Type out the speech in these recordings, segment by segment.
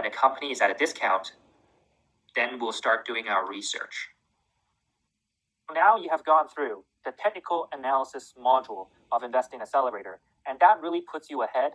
a company is at a discount, then we'll start doing our research. Now you have gone through the technical analysis module of Investing Accelerator, and that really puts you ahead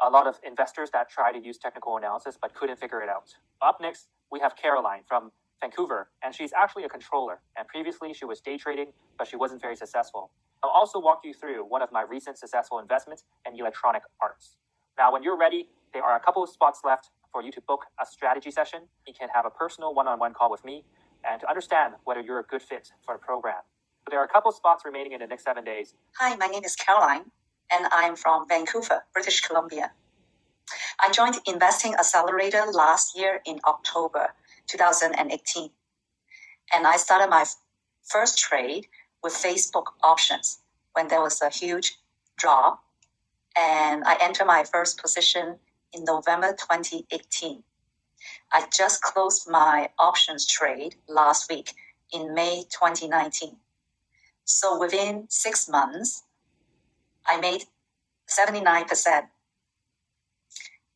a lot of investors that try to use technical analysis but couldn't figure it out. Up next, we have Caroline from Vancouver, and she's actually a controller. And previously, she was day trading, but she wasn't very successful. I'll also walk you through one of my recent successful investments in Electronic Arts. Now, when you're ready, there are a couple of spots left for you to book a strategy session. You can have a personal one-on-one call with me and to understand whether you're a good fit for the program. There are a couple of spots remaining in the next 7 days. Hi, my name is Caroline, and I'm from Vancouver, British Columbia. I joined Investing Accelerator last year in October 2018, and I started my first trade with Facebook options when there was a huge drop, and I entered my first position in November 2018. I just closed my options trade last week in May 2019. So within 6 months, I made 79%.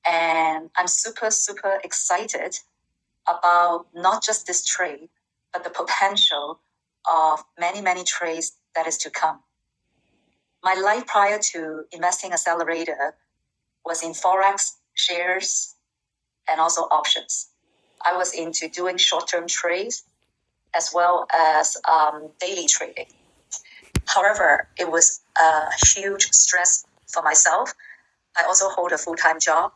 And I'm super, super excited about not just this trade, but the potential of many, many trades that is to come. My life prior to Investing Accelerator was in Forex, shares, and also options. I was into doing short-term trades as well as daily trading. However, it was a huge stress for myself. I also hold a full-time job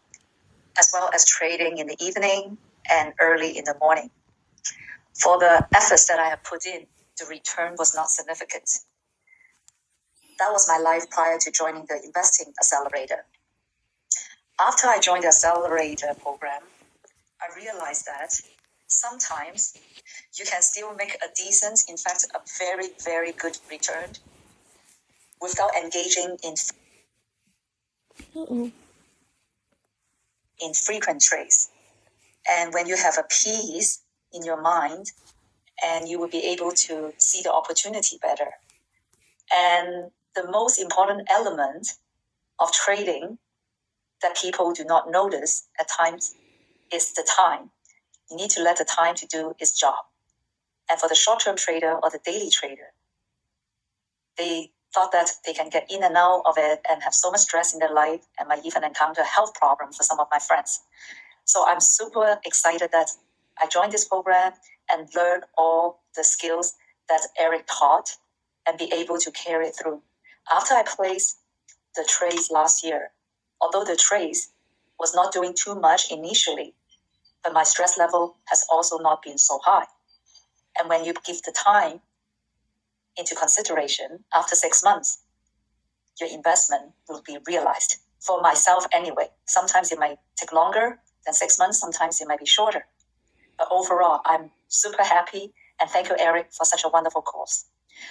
as well as trading in the evening and early in the morning. For the efforts that I have put in, the return was not significant. That was my life prior to joining the Investing Accelerator. After I joined the Accelerator program, I realized that sometimes you can still make a decent, in fact, a very, very good return without engaging in frequent trades. And when you have a peace in your mind, and you will be able to see the opportunity better. And the most important element of trading that people do not notice at times is the time. You need to let the time to do its job. And for the short-term trader or the daily trader, they thought that they can get in and out of it and have so much stress in their life and might even encounter health problems for some of my friends. So I'm super excited that I joined this program and learned all the skills that Eric taught and be able to carry it through. After I placed the trades last year, although the trades was not doing too much initially, but my stress level has also not been so high. And when you give the time into consideration, after 6 months, your investment will be realized. For myself anyway, sometimes it might take longer than 6 months, sometimes it might be shorter. But overall, I'm super happy, and thank you, Eric, for such a wonderful course.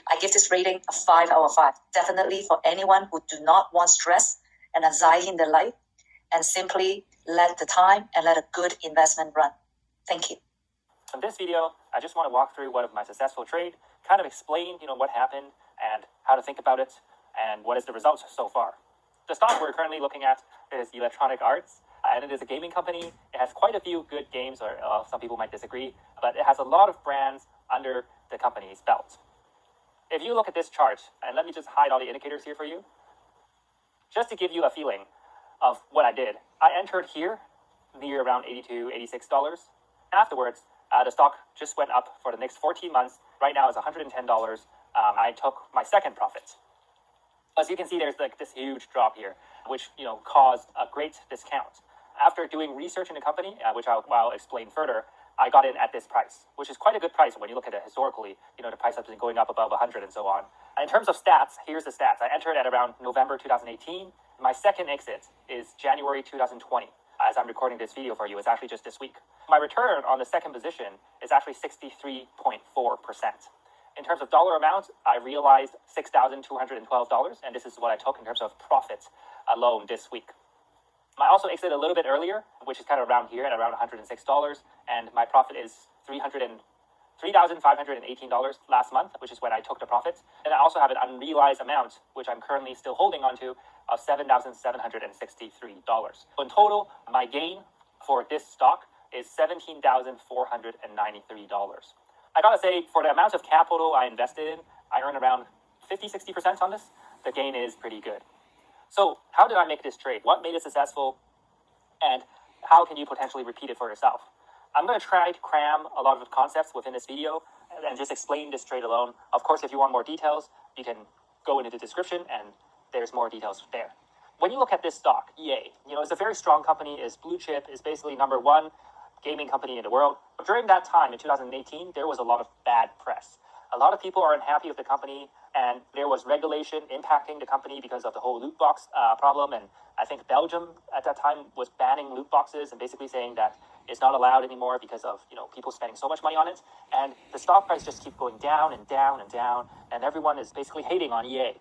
I give this rating a 5 out of 5, definitely for anyone who do not want stress and anxiety in their life, and simply let the time and let a good investment run. Thank you. In this video, I just want to walk through one of my successful trade, kind of explain, what happened and how to think about it and what is the results so far. The stock we're currently looking at is Electronic Arts, and it is a gaming company. It has quite a few good games, or some people might disagree, but it has a lot of brands under the company's belt. If you look at this chart, and let me just hide all the indicators here for you, just to give you a feeling of what I did. I entered here near around $82, $86. Afterwards, the stock just went up for the next 14 months. Right now it's $110. I took my second profit. As you can see, there's like this huge drop here, which caused a great discount. After doing research in the company, which I'll explain further, I got in at this price, which is quite a good price when you look at it historically. The price has been going up above 100 and so on. In terms of stats, here's the stats. I entered at around November 2018. My second exit is January 2020. As I'm recording this video for you, it's actually just this week. My return on the second position is actually 63.4%. In terms of dollar amount, I realized $6,212, and this is what I took in terms of profit alone this week. I also exited a little bit earlier, which is kind of around here at around $106, and my profit is $3,518 last month, which is when I took the profit. And I also have an unrealized amount, which I'm currently still holding on to, of $7,763. So in total, my gain for this stock is $17,493. I gotta say, for the amount of capital I invested in, I earned around 50-60% on this. The gain is pretty good. So how did I make this trade? What made it successful? And how can you potentially repeat it for yourself? I'm going to try to cram a lot of concepts within this video and just explain this trade alone. Of course, if you want more details, you can go into the description and there's more details there. When you look at this stock, EA, it's a very strong company, is blue chip, is basically #1 gaming company in the world. But during that time in 2018, there was a lot of bad press. A lot of people are unhappy with the company, and there was regulation impacting the company because of the whole loot box problem. And I think Belgium at that time was banning loot boxes and basically saying that it's not allowed anymore because of people spending so much money on it. And the stock price just keeps going down and down and down, and everyone is basically hating on EA.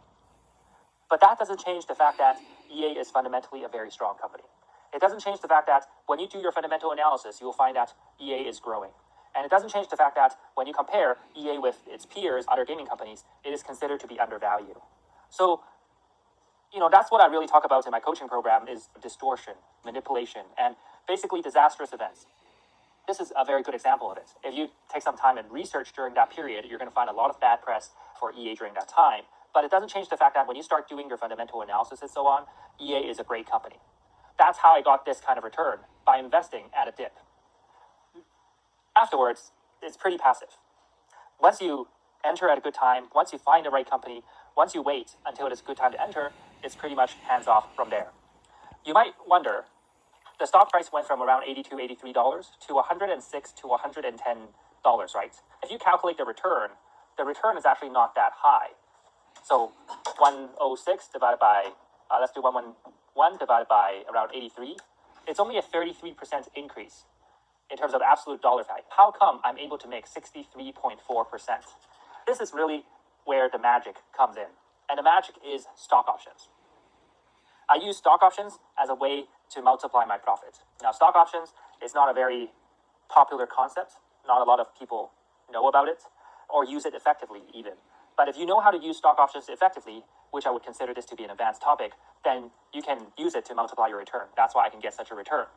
But that doesn't change the fact that EA is fundamentally a very strong company. It doesn't change the fact that when you do your fundamental analysis, you will find that EA is growing. And it doesn't change the fact that when you compare EA with its peers, other gaming companies, it is considered to be undervalued. So, that's what I really talk about in my coaching program is distortion, manipulation, and basically disastrous events. This is a very good example of it. If you take some time and research during that period, you're going to find a lot of bad press for EA during that time. But it doesn't change the fact that when you start doing your fundamental analysis and so on, EA is a great company. That's how I got this kind of return, by investing at a dip. Afterwards, it's pretty passive. Once you enter at a good time, once you find the right company, once you wait until it is a good time to enter, it's pretty much hands off from there. You might wonder, the stock price went from around $82, $83 to $106 to $110, right? If you calculate the return is actually not that high. So 106 divided by, let's do 111 divided by around 83. It's only a 33% increase in terms of absolute dollar value. How come I'm able to make 63.4%? This is really where the magic comes in. And the magic is stock options. I use stock options as a way to multiply my profit. Now, stock options is not a very popular concept. Not a lot of people know about it or use it effectively even. But if you know how to use stock options effectively, which I would consider this to be an advanced topic, then you can use it to multiply your return. That's why I can get such a return.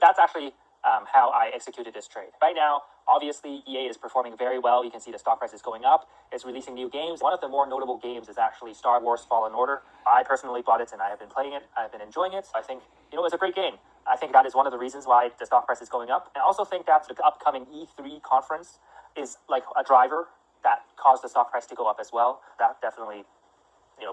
That's actually how I executed this trade. Right now, obviously, EA is performing very well. You can see the stock price is going up. It's releasing new games. One of the more notable games is actually Star Wars Fallen Order. I personally bought it and I have been playing it. I've been enjoying it. I think, it's a great game. I think that is one of the reasons why the stock price is going up. I also think that the upcoming E3 conference is like a driver that caused the stock price to go up as well. That definitely,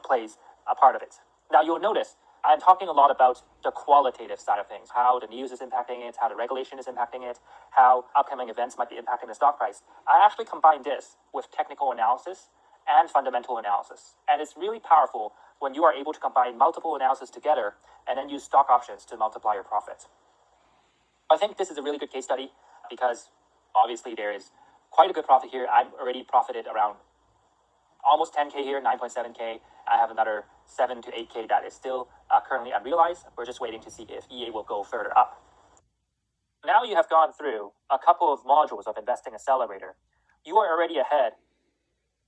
plays a part of it. Now, you'll notice I'm talking a lot about the qualitative side of things, how the news is impacting it, how the regulation is impacting it, how upcoming events might be impacting the stock price. I actually combine this with technical analysis and fundamental analysis. And it's really powerful when you are able to combine multiple analysis together and then use stock options to multiply your profit. I think this is a really good case study because obviously there is quite a good profit here. I've already profited around almost 10K here, 9.7K. I have another 7 to 8K that is still currently unrealized. We're just waiting to see if EA will go further up. Now you have gone through a couple of modules of Investing Accelerator. You are already ahead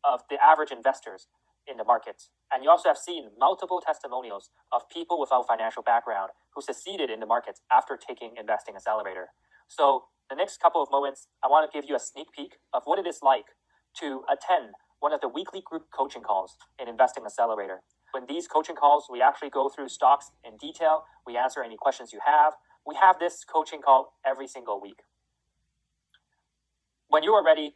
of the average investors in the market. And you also have seen multiple testimonials of people without financial background who succeeded in the market after taking Investing Accelerator. So the next couple of moments, I want to give you a sneak peek of what it is like to attend one of the weekly group coaching calls in Investing Accelerator. In these coaching calls, we actually go through stocks in detail. We answer any questions you have. We have this coaching call every single week. When you are ready,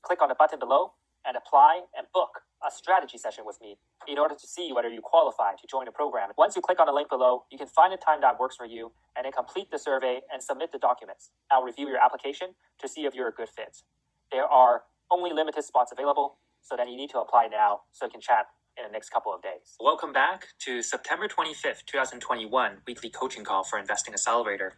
click on the button below and apply and book a strategy session with me in order to see whether you qualify to join the program. Once you click on the link below, you can find a time that works for you and then complete the survey and submit the documents. I'll review your application to see if you're a good fit. There are only limited spots available, so then you need to apply now so you can chat in the next couple of days. Welcome back to September 25th, 2021 weekly coaching call for Investing Accelerator.